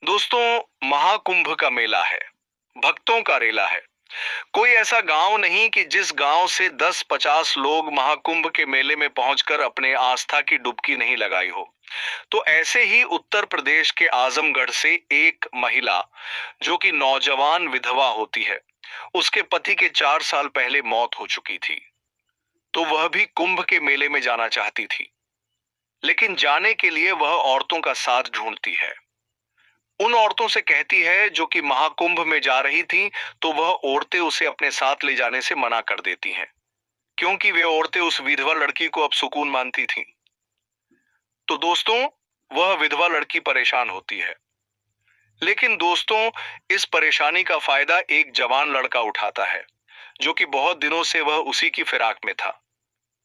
दोस्तों, महाकुंभ का मेला है, भक्तों का रेला है। कोई ऐसा गांव नहीं कि जिस गांव से 10-50 लोग महाकुंभ के मेले में पहुंचकर अपने आस्था की डुबकी नहीं लगाई हो। तो ऐसे ही उत्तर प्रदेश के आजमगढ़ से एक महिला, जो कि नौजवान विधवा होती है, उसके पति के 4 साल पहले मौत हो चुकी थी। तो वह भी कुंभ के मेले में जाना चाहती थी, लेकिन जाने के लिए वह औरतों का साथ ढूंढती है। उन औरतों से कहती है जो कि महाकुंभ में जा रही थीं, तो वह औरतें उसे अपने साथ ले जाने से मना कर देती हैं, क्योंकि वे औरतें उस विधवा लड़की को अब सुकून मानती थीं। तो दोस्तों, वह विधवा लड़की परेशान होती है। लेकिन दोस्तों, इस परेशानी का फायदा एक जवान लड़का उठाता है, जो कि बहुत दिनों से वह उसी की फिराक में था।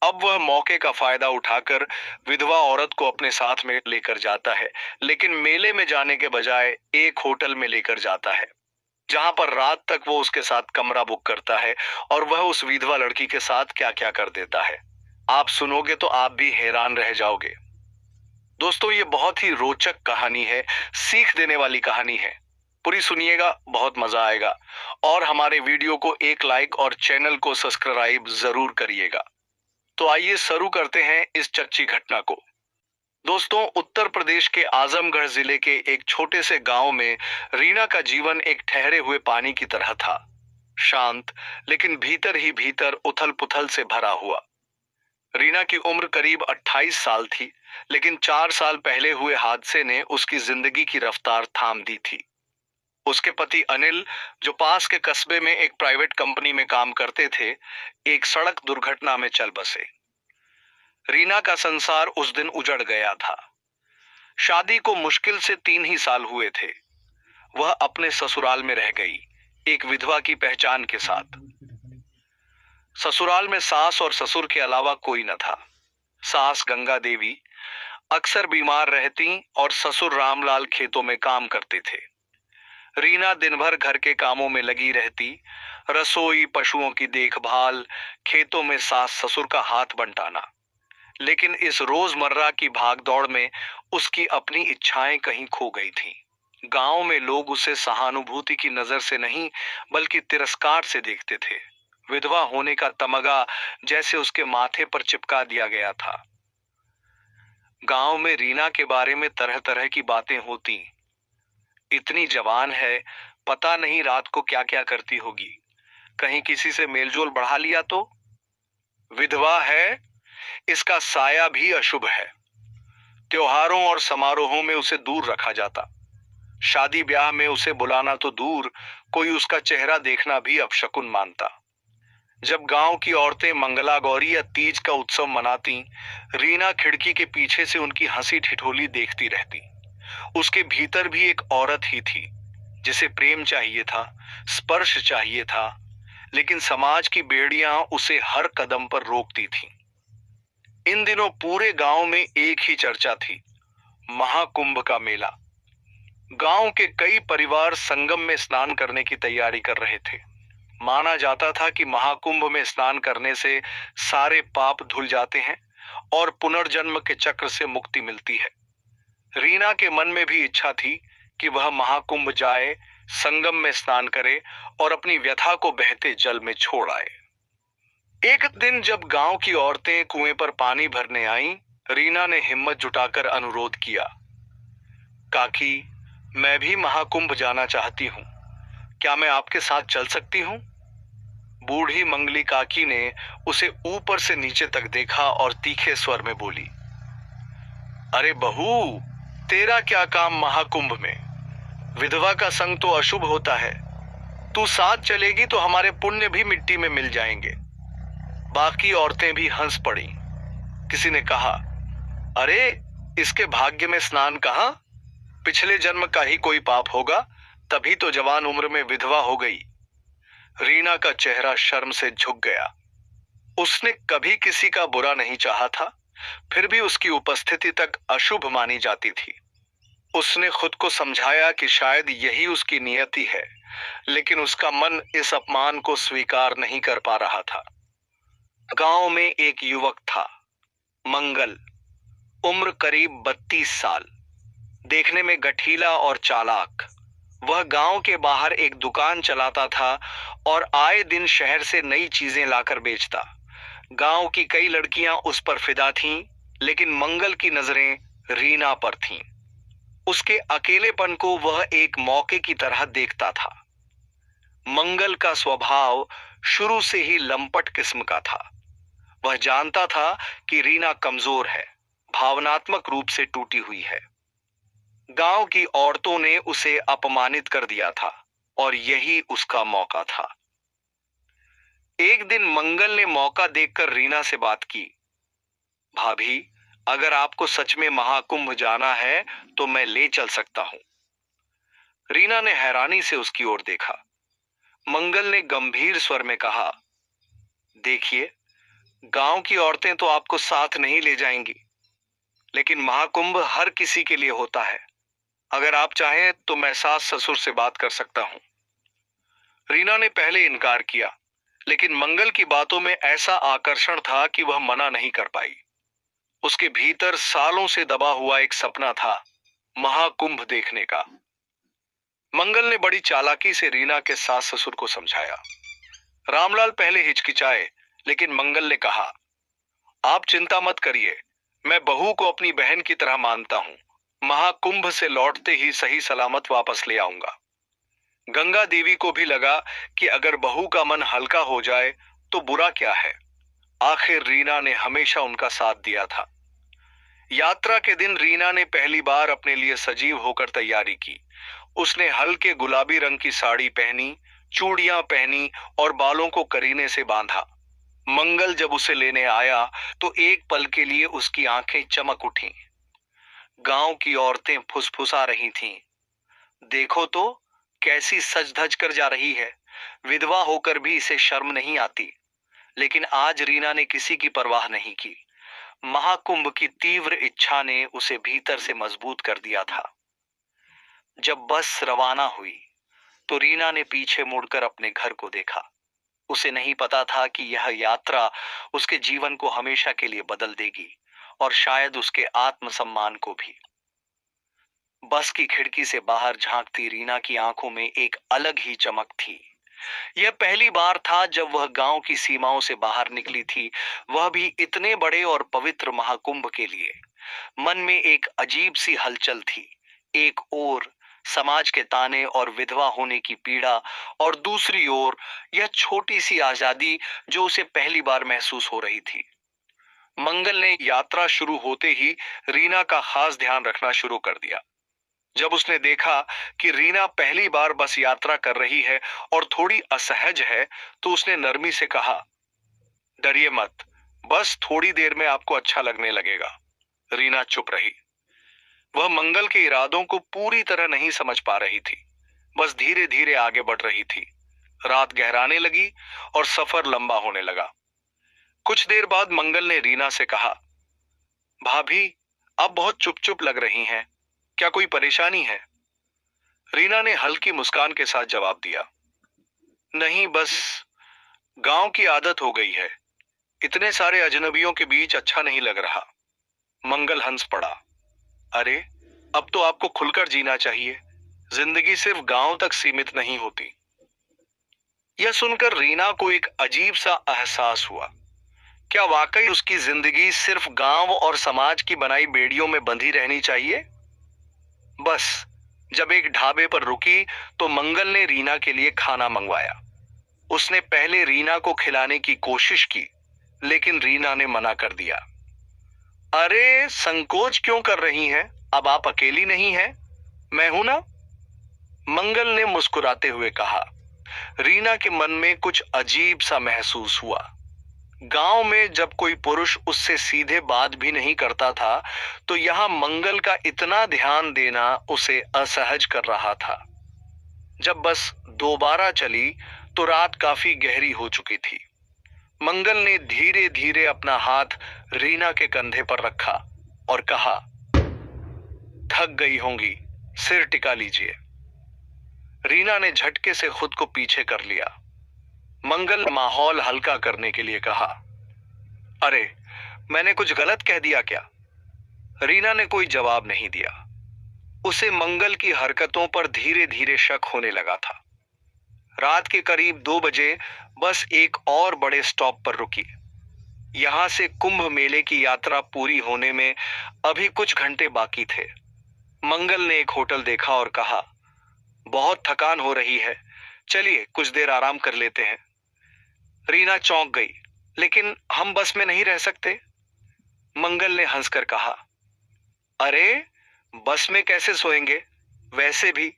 अब वह मौके का फायदा उठाकर विधवा औरत को अपने साथ में लेकर जाता है, लेकिन मेले में जाने के बजाय एक होटल में लेकर जाता है, जहां पर रात तक वो उसके साथ कमरा बुक करता है। और वह उस विधवा लड़की के साथ क्या क्या कर देता है, आप सुनोगे तो आप भी हैरान रह जाओगे। दोस्तों, ये बहुत ही रोचक कहानी है, सीख देने वाली कहानी है। पूरी सुनिएगा, बहुत मजा आएगा। और हमारे वीडियो को एक लाइक और चैनल को सब्सक्राइब जरूर करिएगा। तो आइए शुरू करते हैं इस सच्ची घटना को। दोस्तों, उत्तर प्रदेश के आजमगढ़ जिले के एक छोटे से गांव में रीना का जीवन एक ठहरे हुए पानी की तरह था। शांत, लेकिन भीतर ही भीतर उथल पुथल से भरा हुआ। रीना की उम्र करीब 28 साल थी, लेकिन 4 साल पहले हुए हादसे ने उसकी जिंदगी की रफ्तार थाम दी थी। उसके पति अनिल, जो पास के कस्बे में एक प्राइवेट कंपनी में काम करते थे, एक सड़क दुर्घटना में चल बसे। रीना का संसार उस दिन उजड़ गया था। शादी को मुश्किल से 3 ही साल हुए थे। वह अपने ससुराल में रह गई, एक विधवा की पहचान के साथ। ससुराल में सास और ससुर के अलावा कोई न था। सास गंगा देवी अक्सर बीमार रहती और ससुर रामलाल खेतों में काम करते थे। रीना दिन भर घर के कामों में लगी रहती, रसोई, पशुओं की देखभाल, खेतों में सास ससुर का हाथ बंटाना। लेकिन इस रोजमर्रा की भागदौड़ में उसकी अपनी इच्छाएं कहीं खो गई थीं। गांव में लोग उसे सहानुभूति की नजर से नहीं, बल्कि तिरस्कार से देखते थे। विधवा होने का तमगा जैसे उसके माथे पर चिपका दिया गया था। गांव में रीना के बारे में तरह तरह की बातें होती। इतनी जवान है, पता नहीं रात को क्या क्या करती होगी। कहीं किसी से मेलजोल बढ़ा लिया तो। विधवा है, इसका साया भी अशुभ है। त्योहारों और समारोहों में उसे दूर रखा जाता। शादी ब्याह में उसे बुलाना तो दूर, कोई उसका चेहरा देखना भी अपशकुन मानता। जब गांव की औरतें मंगला गौरी या तीज का उत्सव मनाती, रीना खिड़की के पीछे से उनकी हंसी ठिठोली देखती रहती। उसके भीतर भी एक औरत ही थी, जिसे प्रेम चाहिए था, स्पर्श चाहिए था, लेकिन समाज की बेड़ियां उसे हर कदम पर रोकती थीं। इन दिनों पूरे गांव में एक ही चर्चा थी, महाकुंभ का मेला। गांव के कई परिवार संगम में स्नान करने की तैयारी कर रहे थे। माना जाता था कि महाकुंभ में स्नान करने से सारे पाप धुल जाते हैं और पुनर्जन्म के चक्र से मुक्ति मिलती है। रीना के मन में भी इच्छा थी कि वह महाकुंभ जाए, संगम में स्नान करे और अपनी व्यथा को बहते जल में छोड़ आए। एक दिन जब गांव की औरतें कुएं पर पानी भरने आईं, रीना ने हिम्मत जुटाकर अनुरोध किया, काकी, मैं भी महाकुंभ जाना चाहती हूँ। क्या मैं आपके साथ चल सकती हूँ? बूढ़ी मंगली काकी ने उसे ऊपर से नीचे तक देखा और तीखे स्वर में बोली, अरे बहू, तेरा क्या काम महाकुंभ में? विधवा का संग तो अशुभ होता है। तू साथ चलेगी तो हमारे पुण्य भी मिट्टी में मिल जाएंगे। बाकी औरतें भी हंस पड़ी। किसी ने कहा, अरे, इसके भाग्य में स्नान कहाँ? पिछले जन्म का ही कोई पाप होगा, तभी तो जवान उम्र में विधवा हो गई। रीना का चेहरा शर्म से झुक गया। उसने कभी किसी का बुरा नहीं चाहा था, फिर भी उसकी उपस्थिति तक अशुभ मानी जाती थी। उसने खुद को समझाया कि शायद यही उसकी नियति है, लेकिन उसका मन इस अपमान को स्वीकार नहीं कर पा रहा था। गांव में एक युवक था, मंगल, उम्र करीब 32 साल। देखने में गठीला और चालाक। वह गांव के बाहर एक दुकान चलाता था और आए दिन शहर से नई चीजें लाकर बेचता। गांव की कई लड़कियां उस पर फिदा थीं, लेकिन मंगल की नजरें रीना पर थीं। उसके अकेलेपन को वह एक मौके की तरह देखता था। मंगल का स्वभाव शुरू से ही लंपट किस्म का था। वह जानता था कि रीना कमजोर है, भावनात्मक रूप से टूटी हुई है। गांव की औरतों ने उसे अपमानित कर दिया था और यही उसका मौका था। एक दिन मंगल ने मौका देखकर रीना से बात की। भाभी, अगर आपको सच में महाकुंभ जाना है तो मैं ले चल सकता हूं। रीना ने हैरानी से उसकी ओर देखा। मंगल ने गंभीर स्वर में कहा, देखिए, गांव की औरतें तो आपको साथ नहीं ले जाएंगी, लेकिन महाकुंभ हर किसी के लिए होता है। अगर आप चाहें तो मैं सास ससुर से बात कर सकता हूं। रीना ने पहले इनकार किया, लेकिन मंगल की बातों में ऐसा आकर्षण था कि वह मना नहीं कर पाई। उसके भीतर सालों से दबा हुआ एक सपना था, महाकुंभ देखने का। मंगल ने बड़ी चालाकी से रीना के सास ससुर को समझाया। रामलाल पहले हिचकिचाए, लेकिन मंगल ने कहा, आप चिंता मत करिए, मैं बहू को अपनी बहन की तरह मानता हूं। महाकुंभ से लौटते ही सही सलामत वापस ले आऊंगा। गंगा देवी को भी लगा कि अगर बहू का मन हल्का हो जाए तो बुरा क्या है। आखिर रीना ने हमेशा उनका साथ दिया था। यात्रा के दिन रीना ने पहली बार अपने लिए सजीव होकर तैयारी की। उसने हल्के गुलाबी रंग की साड़ी पहनी, चूड़ियां पहनी और बालों को करीने से बांधा। मंगल जब उसे लेने आया तो एक पल के लिए उसकी आंखें चमक उठीं। गांव की औरतें फुसफुसा रही थीं, देखो तो कैसी सज धज कर जा रही है, विधवा होकर भी इसे शर्म नहीं आती। लेकिन आज रीना ने किसी की परवाह नहीं की। महाकुंभ की तीव्र इच्छा ने उसे भीतर से मजबूत कर दिया था। जब बस रवाना हुई तो रीना ने पीछे मुड़कर अपने घर को देखा। उसे नहीं पता था कि यह यात्रा उसके जीवन को हमेशा के लिए बदल देगी और शायद उसके आत्मसम्मान को भी। बस की खिड़की से बाहर झांकती रीना की आंखों में एक अलग ही चमक थी। यह पहली बार था जब वह गांव की सीमाओं से बाहर निकली थी, वह भी इतने बड़े और पवित्र महाकुंभ के लिए। मन में एक अजीब सी हलचल थी। एक ओर समाज के ताने और विधवा होने की पीड़ा, और दूसरी ओर यह छोटी सी आजादी जो उसे पहली बार महसूस हो रही थी। मंगल ने यात्रा शुरू होते ही रीना का खास ध्यान रखना शुरू कर दिया। जब उसने देखा कि रीना पहली बार बस यात्रा कर रही है और थोड़ी असहज है, तो उसने नरमी से कहा, डरिए मत, बस थोड़ी देर में आपको अच्छा लगने लगेगा। रीना चुप रही। वह मंगल के इरादों को पूरी तरह नहीं समझ पा रही थी, बस धीरे धीरे आगे बढ़ रही थी। रात गहराने लगी और सफर लंबा होने लगा। कुछ देर बाद मंगल ने रीना से कहा, भाभी, आप बहुत चुप चुप लग रही हैं, क्या कोई परेशानी है? रीना ने हल्की मुस्कान के साथ जवाब दिया, नहीं, बस गांव की आदत हो गई है, इतने सारे अजनबियों के बीच अच्छा नहीं लग रहा। मंगल हंस पड़ा, अरे, अब तो आपको खुलकर जीना चाहिए, जिंदगी सिर्फ गांव तक सीमित नहीं होती। यह सुनकर रीना को एक अजीब सा एहसास हुआ। क्या वाकई उसकी जिंदगी सिर्फ गांव और समाज की बनाई बेड़ियों में बंधी रहनी चाहिए? बस जब एक ढाबे पर रुकी तो मंगल ने रीना के लिए खाना मंगवाया। उसने पहले रीना को खिलाने की कोशिश की, लेकिन रीना ने मना कर दिया। अरे, संकोच क्यों कर रही हैं? अब आप अकेली नहीं हैं, मैं हूं ना? मंगल ने मुस्कुराते हुए कहा। रीना के मन में कुछ अजीब सा महसूस हुआ। गांव में जब कोई पुरुष उससे सीधे बात भी नहीं करता था, तो यहां मंगल का इतना ध्यान देना उसे असहज कर रहा था। जब बस दोबारा चली तो रात काफी गहरी हो चुकी थी। मंगल ने धीरे धीरे अपना हाथ रीना के कंधे पर रखा और कहा, थक गई होंगी, सिर टिका लीजिए। रीना ने झटके से खुद को पीछे कर लिया। मंगल ने माहौल हल्का करने के लिए कहा, अरे, मैंने कुछ गलत कह दिया क्या? रीना ने कोई जवाब नहीं दिया। उसे मंगल की हरकतों पर धीरे धीरे शक होने लगा था। रात के करीब 2 बजे बस एक और बड़े स्टॉप पर रुकी। यहां से कुंभ मेले की यात्रा पूरी होने में अभी कुछ घंटे बाकी थे। मंगल ने एक होटल देखा और कहा, बहुत थकान हो रही है, चलिए कुछ देर आराम कर लेते हैं। रीना चौंक गई, लेकिन हम बस में नहीं रह सकते। मंगल ने हंसकर कहा, अरे बस में कैसे सोएंगे? वैसे भी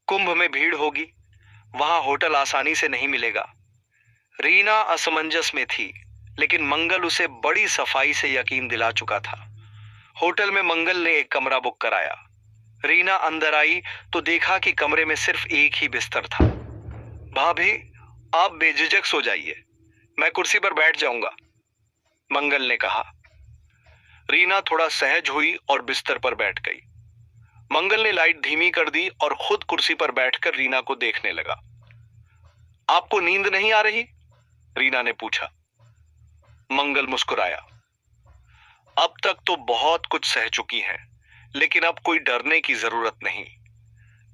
कुंभ में भीड़ होगी, वहां होटल आसानी से नहीं मिलेगा। रीना असमंजस में थी, लेकिन मंगल उसे बड़ी सफाई से यकीन दिला चुका था। होटल में मंगल ने एक कमरा बुक कराया। रीना अंदर आई तो देखा कि कमरे में सिर्फ एक ही बिस्तर था। भाभी, आप बेझिझक सो जाइए, मैं कुर्सी पर बैठ जाऊंगा, मंगल ने कहा। रीना थोड़ा सहज हुई और बिस्तर पर बैठ गई। मंगल ने लाइट धीमी कर दी और खुद कुर्सी पर बैठकर रीना को देखने लगा। आपको नींद नहीं आ रही? रीना ने पूछा। मंगल मुस्कुराया। अब तक तो बहुत कुछ सह चुकी हैं, लेकिन अब कोई डरने की जरूरत नहीं।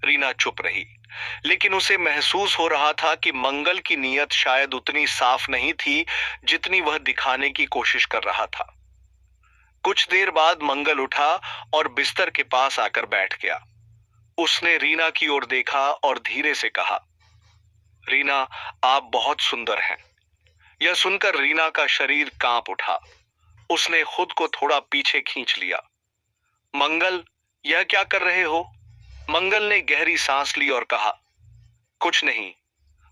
रीना चुप रही, लेकिन उसे महसूस हो रहा था कि मंगल की नीयत शायद उतनी साफ नहीं थी जितनी वह दिखाने की कोशिश कर रहा था। कुछ देर बाद मंगल उठा और बिस्तर के पास आकर बैठ गया। उसने रीना की ओर देखा और धीरे से कहा, रीना, आप बहुत सुंदर हैं। यह सुनकर रीना का शरीर कांप उठा। उसने खुद को थोड़ा पीछे खींच लिया। मंगल, यह क्या कर रहे हो? मंगल ने गहरी सांस ली और कहा, कुछ नहीं,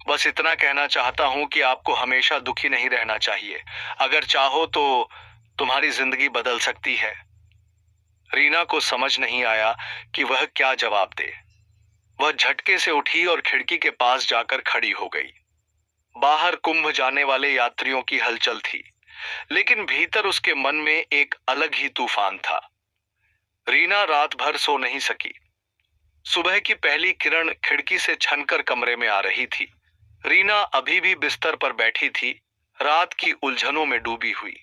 बस इतना कहना चाहता हूं कि आपको हमेशा दुखी नहीं रहना चाहिए। अगर चाहो तो तुम्हारी जिंदगी बदल सकती है। रीना को समझ नहीं आया कि वह क्या जवाब दे। वह झटके से उठी और खिड़की के पास जाकर खड़ी हो गई। बाहर कुंभ जाने वाले यात्रियों की हलचल थी, लेकिन भीतर उसके मन में एक अलग ही तूफान था। रीना रात भर सो नहीं सकी। सुबह की पहली किरण खिड़की से छनकर कमरे में आ रही थी। रीना अभी भी बिस्तर पर बैठी थी, रात की उलझनों में डूबी हुई।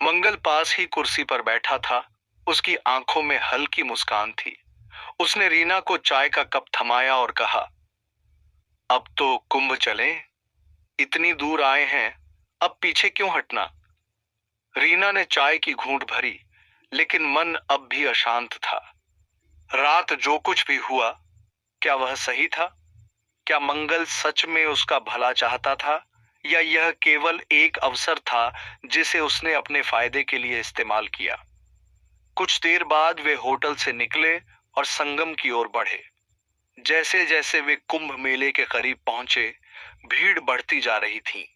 मंगल पास ही कुर्सी पर बैठा था। उसकी आंखों में हल्की मुस्कान थी। उसने रीना को चाय का कप थमाया और कहा, अब तो कुंभ चलें, इतनी दूर आए हैं, अब पीछे क्यों हटना? रीना ने चाय की घूंट भरी, लेकिन मन अब भी अशांत था। रात जो कुछ भी हुआ, क्या वह सही था? क्या मंगल सच में उसका भला चाहता था, या यह केवल एक अवसर था जिसे उसने अपने फायदे के लिए इस्तेमाल किया? कुछ देर बाद वे होटल से निकले और संगम की ओर बढ़े। जैसे जैसे वे कुंभ मेले के करीब पहुंचे, भीड़ बढ़ती जा रही थी।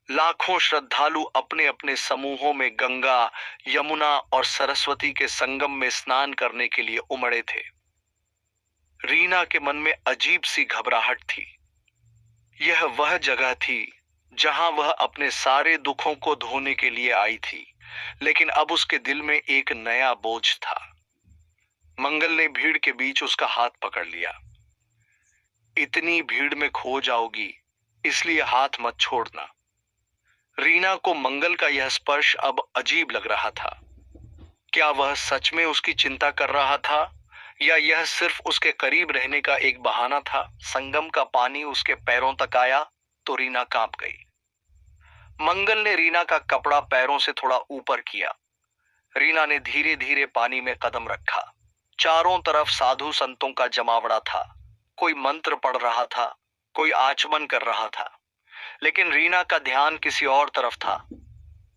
लाखों श्रद्धालु अपने अपने समूहों में गंगा, यमुना और सरस्वती के संगम में स्नान करने के लिए उमड़े थे। रीना के मन में अजीब सी घबराहट थी। यह वह जगह थी जहां वह अपने सारे दुखों को धोने के लिए आई थी, लेकिन अब उसके दिल में एक नया बोझ था। मंगल ने भीड़ के बीच उसका हाथ पकड़ लिया। इतनी भीड़ में खो जाओगी, इसलिए हाथ मत छोड़ना। रीना को मंगल का यह स्पर्श अब अजीब लग रहा था। क्या वह सच में उसकी चिंता कर रहा था, या यह सिर्फ उसके करीब रहने का एक बहाना था? संगम का पानी उसके पैरों तक आया तो रीना कांप गई। मंगल ने रीना का कपड़ा पैरों से थोड़ा ऊपर किया। रीना ने धीरे धीरे पानी में कदम रखा। चारों तरफ साधु संतों का जमावड़ा था। कोई मंत्र पढ़ रहा था, कोई आचमन कर रहा था, लेकिन रीना का ध्यान किसी और तरफ था,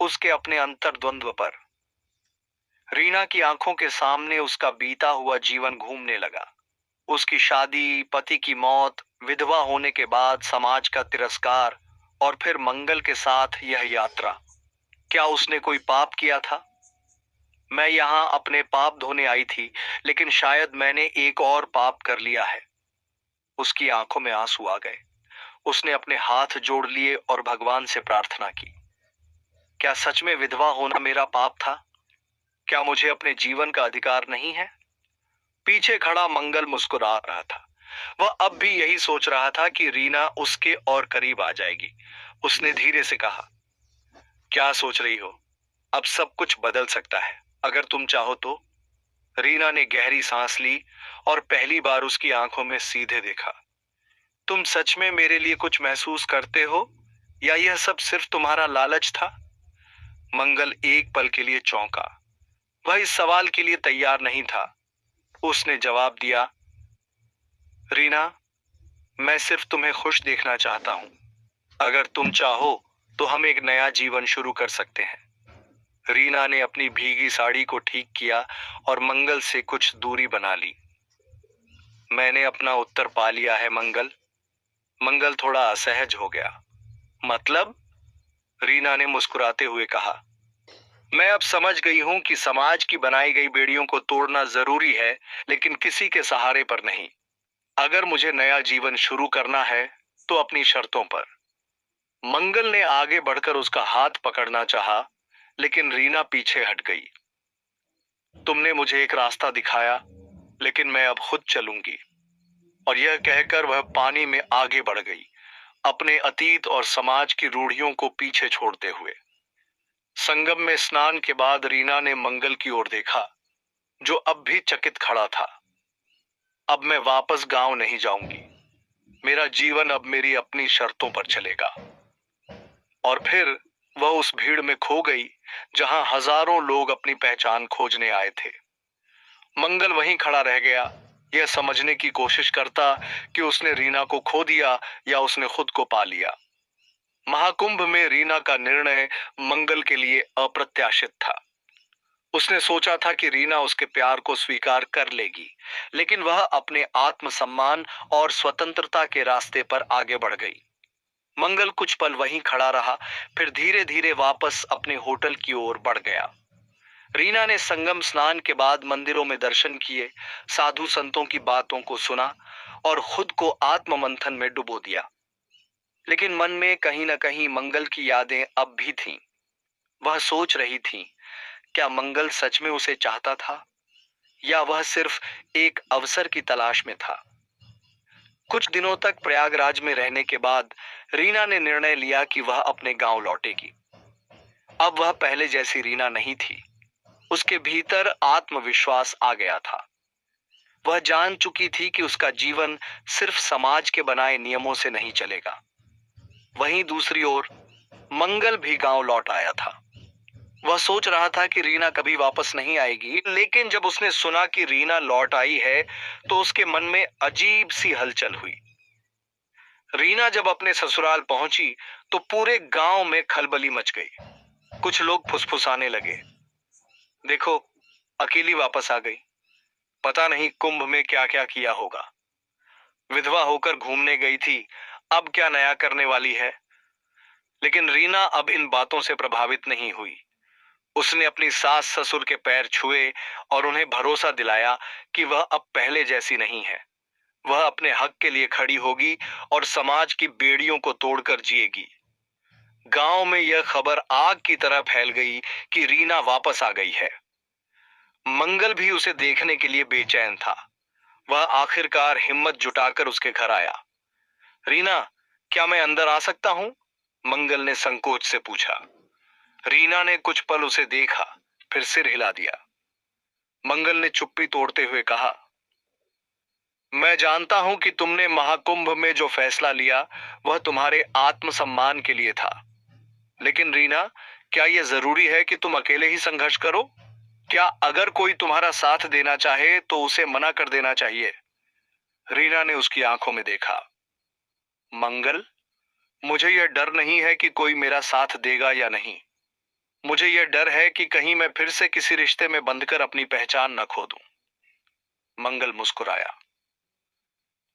उसके अपने अंतर्द्वंद्व पर। रीना की आंखों के सामने उसका बीता हुआ जीवन घूमने लगा। उसकी शादी, पति की मौत, विधवा होने के बाद समाज का तिरस्कार, और फिर मंगल के साथ यह यात्रा। क्या उसने कोई पाप किया था? मैं यहां अपने पाप धोने आई थी, लेकिन शायद मैंने एक और पाप कर लिया है। उसकी आंखों में आंसू आ गए। उसने अपने हाथ जोड़ लिए और भगवान से प्रार्थना की। क्या सच में विधवा होना मेरा पाप था? क्या मुझे अपने जीवन का अधिकार नहीं है? पीछे खड़ा मंगल मुस्कुरा रहा था। वह अब भी यही सोच रहा था कि रीना उसके और करीब आ जाएगी। उसने धीरे से कहा, क्या सोच रही हो? अब सब कुछ बदल सकता है, अगर तुम चाहो तो। रीना ने गहरी सांस ली और पहली बार उसकी आंखों में सीधे देखा। तुम सच में मेरे लिए कुछ महसूस करते हो या यह सब सिर्फ तुम्हारा लालच था? मंगल एक पल के लिए चौंका। वह इस सवाल के लिए तैयार नहीं था। उसने जवाब दिया, रीना, मैं सिर्फ तुम्हें खुश देखना चाहता हूं। अगर तुम चाहो तो हम एक नया जीवन शुरू कर सकते हैं। रीना ने अपनी भीगी साड़ी को ठीक किया और मंगल से कुछ दूरी बना ली। मैंने अपना उत्तर पा लिया है मंगल। मंगल थोड़ा असहज हो गया। मतलब? रीना ने मुस्कुराते हुए कहा, मैं अब समझ गई हूं कि समाज की बनाई गई बेड़ियों को तोड़ना जरूरी है, लेकिन किसी के सहारे पर नहीं। अगर मुझे नया जीवन शुरू करना है तो अपनी शर्तों पर। मंगल ने आगे बढ़कर उसका हाथ पकड़ना चाहा, लेकिन रीना पीछे हट गई। तुमने मुझे एक रास्ता दिखाया, लेकिन मैं अब खुद चलूंगी। और यह कहकर वह पानी में आगे बढ़ गई, अपने अतीत और समाज की रूढ़ियों को पीछे छोड़ते हुए। संगम में स्नान के बाद रीना ने मंगल की ओर देखा, जो अब भी चकित खड़ा था। अब मैं वापस गांव नहीं जाऊंगी। मेरा जीवन अब मेरी अपनी शर्तों पर चलेगा। और फिर वह उस भीड़ में खो गई, जहां हजारों लोग अपनी पहचान खोजने आए थे। मंगल वहीं खड़ा रह गया, यह समझने की कोशिश करता कि उसने रीना को खो दिया या उसने खुद को पा लिया। महाकुंभ में रीना का निर्णय मंगल के लिए अप्रत्याशित था। उसने सोचा था कि रीना उसके प्यार को स्वीकार कर लेगी, लेकिन वह अपने आत्मसम्मान और स्वतंत्रता के रास्ते पर आगे बढ़ गई। मंगल कुछ पल वहीं खड़ा रहा, फिर धीरे धीरे वापस अपने होटल की ओर बढ़ गया। रीना ने संगम स्नान के बाद मंदिरों में दर्शन किए, साधु संतों की बातों को सुना और खुद को आत्म मंथन में डुबो दिया। लेकिन मन में कहीं न कहीं मंगल की यादें अब भी थीं। वह सोच रही थी, क्या मंगल सच में उसे चाहता था या वह सिर्फ एक अवसर की तलाश में था? कुछ दिनों तक प्रयागराज में रहने के बाद रीना ने निर्णय लिया कि वह अपने गांव लौटेगी। अब वह पहले जैसी रीना नहीं थी। उसके भीतर आत्मविश्वास आ गया था। वह जान चुकी थी कि उसका जीवन सिर्फ समाज के बनाए नियमों से नहीं चलेगा। वहीं दूसरी ओर मंगल भी गांव लौट आया था। वह सोच रहा था कि रीना कभी वापस नहीं आएगी, लेकिन जब उसने सुना कि रीना लौट आई है, तो उसके मन में अजीब सी हलचल हुई। रीना जब अपने ससुराल पहुंची, तो पूरे गांव में खलबली मच गई। कुछ लोग फुसफुसाने लगे, देखो, अकेली वापस आ गई। पता नहीं कुंभ में क्या क्या किया होगा। विधवा होकर घूमने गई थी, अब क्या नया करने वाली है। लेकिन रीना अब इन बातों से प्रभावित नहीं हुई। उसने अपनी सास ससुर के पैर छुए और उन्हें भरोसा दिलाया कि वह अब पहले जैसी नहीं है। वह अपने हक के लिए खड़ी होगी और समाज की बेड़ियों को तोड़कर जिएगी। गांव में यह खबर आग की तरह फैल गई कि रीना वापस आ गई है। मंगल भी उसे देखने के लिए बेचैन था। वह आखिरकार हिम्मत जुटाकर उसके घर आया। रीना, क्या मैं अंदर आ सकता हूं? मंगल ने संकोच से पूछा। रीना ने कुछ पल उसे देखा, फिर सिर हिला दिया। मंगल ने चुप्पी तोड़ते हुए कहा, मैं जानता हूं कि तुमने महाकुंभ में जो फैसला लिया वह तुम्हारे आत्मसम्मान के लिए था। लेकिन रीना, क्या यह जरूरी है कि तुम अकेले ही संघर्ष करो? क्या अगर कोई तुम्हारा साथ देना चाहे तो उसे मना कर देना चाहिए? रीना ने उसकी आंखों में देखा। मंगल, मुझे यह डर नहीं है कि कोई मेरा साथ देगा या नहीं। मुझे यह डर है कि कहीं मैं फिर से किसी रिश्ते में बंधकर अपनी पहचान न खो दूं। मंगल मुस्कुराया।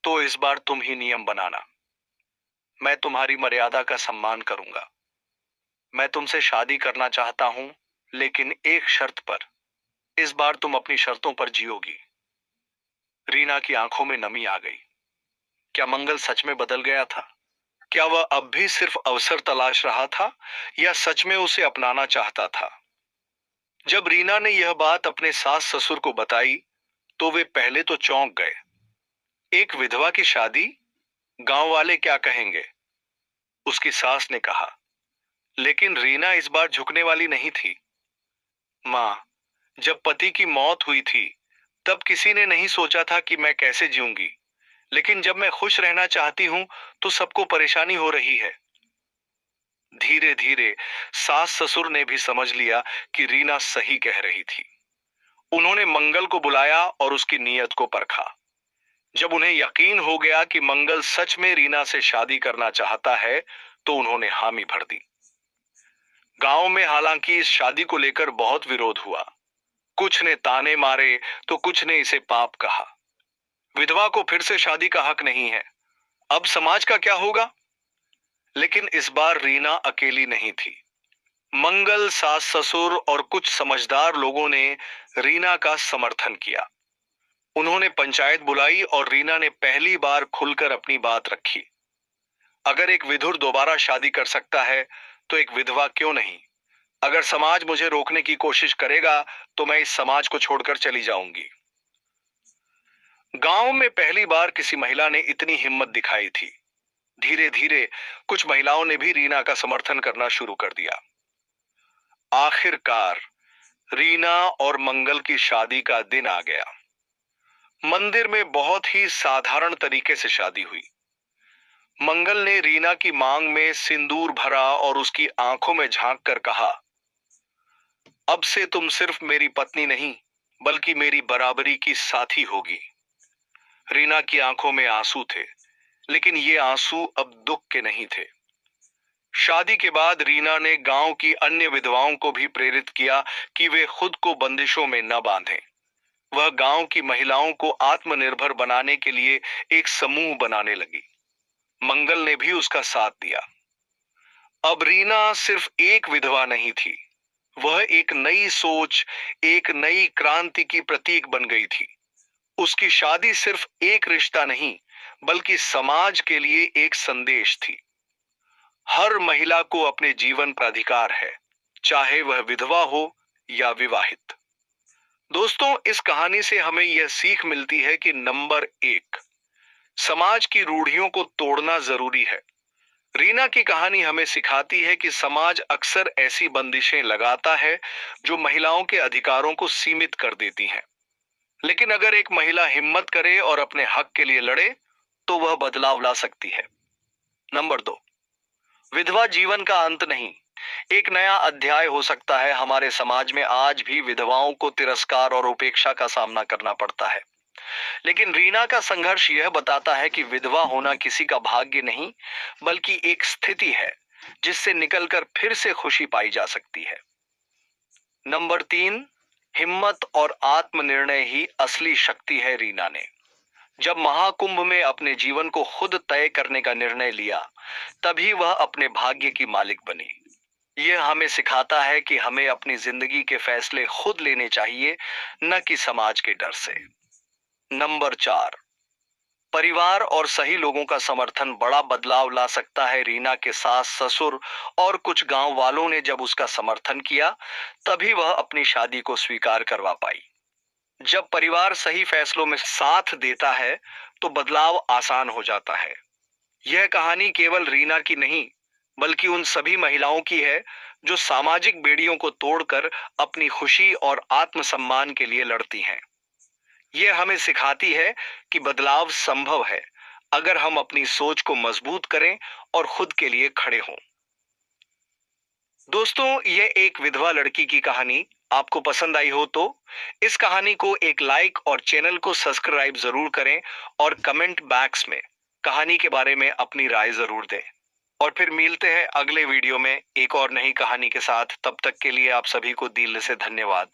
तो इस बार तुम ही नियम बनाना। मैं तुम्हारी मर्यादा का सम्मान करूंगा। मैं तुमसे शादी करना चाहता हूं, लेकिन एक शर्त पर। इस बार तुम अपनी शर्तों पर जियोगी। रीना की आंखों में नमी आ गई। क्या मंगल सच में बदल गया था? क्या वह अब भी सिर्फ अवसर तलाश रहा था या सच में उसे अपनाना चाहता था? जब रीना ने यह बात अपने सास ससुर को बताई, तो वे पहले तो चौंक गए। एक विधवा की शादी, गांव वाले क्या कहेंगे? उसकी सास ने कहा। लेकिन रीना इस बार झुकने वाली नहीं थी। मां, जब पति की मौत हुई थी तब किसी ने नहीं सोचा था कि मैं कैसे जीऊंगी, लेकिन जब मैं खुश रहना चाहती हूं तो सबको परेशानी हो रही है। धीरे धीरे सास ससुर ने भी समझ लिया कि रीना सही कह रही थी। उन्होंने मंगल को बुलाया और उसकी नीयत को परखा। जब उन्हें यकीन हो गया कि मंगल सच में रीना से शादी करना चाहता है, तो उन्होंने हामी भर दी। गांव में हालांकि इस शादी को लेकर बहुत विरोध हुआ। कुछ ने ताने मारे तो कुछ ने इसे पाप कहा। विधवा को फिर से शादी का हक नहीं है, अब समाज का क्या होगा? लेकिन इस बार रीना अकेली नहीं थी। मंगल, सास ससुर और कुछ समझदार लोगों ने रीना का समर्थन किया। उन्होंने पंचायत बुलाई और रीना ने पहली बार खुलकर अपनी बात रखी। अगर एक विधुर दोबारा शादी कर सकता है तो एक विधवा क्यों नहीं? अगर समाज मुझे रोकने की कोशिश करेगा तो मैं इस समाज को छोड़कर चली जाऊंगी। गांव में पहली बार किसी महिला ने इतनी हिम्मत दिखाई थी। धीरे धीरे कुछ महिलाओं ने भी रीना का समर्थन करना शुरू कर दिया। आखिरकार रीना और मंगल की शादी का दिन आ गया। मंदिर में बहुत ही साधारण तरीके से शादी हुई। मंगल ने रीना की मांग में सिंदूर भरा और उसकी आंखों में झांक कर कहा, अब से तुम सिर्फ मेरी पत्नी नहीं बल्कि मेरी बराबरी की साथी होगी। रीना की आंखों में आंसू थे, लेकिन ये आंसू अब दुख के नहीं थे। शादी के बाद रीना ने गांव की अन्य विधवाओं को भी प्रेरित किया कि वे खुद को बंदिशों में न बांधें। वह गांव की महिलाओं को आत्मनिर्भर बनाने के लिए एक समूह बनाने लगी। मंगल ने भी उसका साथ दिया। अब रीना सिर्फ एक विधवा नहीं थी, वह एक नई सोच, एक नई क्रांति की प्रतीक बन गई थी। उसकी शादी सिर्फ एक रिश्ता नहीं बल्कि समाज के लिए एक संदेश थी। हर महिला को अपने जीवन का अधिकार है, चाहे वह विधवा हो या विवाहित। दोस्तों, इस कहानी से हमें यह सीख मिलती है कि नंबर 1, समाज की रूढ़ियों को तोड़ना जरूरी है। रीना की कहानी हमें सिखाती है कि समाज अक्सर ऐसी बंदिशें लगाता है जो महिलाओं के अधिकारों को सीमित कर देती हैं। लेकिन अगर एक महिला हिम्मत करे और अपने हक के लिए लड़े तो वह बदलाव ला सकती है। नंबर 2, विधवा जीवन का अंत नहीं, एक नया अध्याय हो सकता है। हमारे समाज में आज भी विधवाओं को तिरस्कार और उपेक्षा का सामना करना पड़ता है, लेकिन रीना का संघर्ष यह बताता है कि विधवा होना किसी का भाग्य नहीं बल्कि एक स्थिति है जिससे निकलकर फिर से खुशी पाई जा सकती है। नंबर 3, हिम्मत और आत्मनिर्णय ही असली शक्ति है। रीना ने जब महाकुंभ में अपने जीवन को खुद तय करने का निर्णय लिया, तभी वह अपने भाग्य की मालिक बनी। यह हमें सिखाता है कि हमें अपनी जिंदगी के फैसले खुद लेने चाहिए, न कि समाज के डर से। नंबर 4, परिवार और सही लोगों का समर्थन बड़ा बदलाव ला सकता है। रीना के सास ससुर और कुछ गांव वालों ने जब उसका समर्थन किया, तभी वह अपनी शादी को स्वीकार करवा पाई। जब परिवार सही फैसलों में साथ देता है तो बदलाव आसान हो जाता है। यह कहानी केवल रीना की नहीं बल्कि उन सभी महिलाओं की है जो सामाजिक बेड़ियों को तोड़कर अपनी खुशी और आत्मसम्मान के लिए लड़ती हैं। यह हमें सिखाती है कि बदलाव संभव है अगर हम अपनी सोच को मजबूत करें और खुद के लिए खड़े हों। दोस्तों, यह एक विधवा लड़की की कहानी आपको पसंद आई हो तो इस कहानी को एक लाइक और चैनल को सब्सक्राइब जरूर करें और कमेंट बॉक्स में कहानी के बारे में अपनी राय जरूर दें। और फिर मिलते हैं अगले वीडियो में एक और नई कहानी के साथ। तब तक के लिए आप सभी को दिल से धन्यवाद।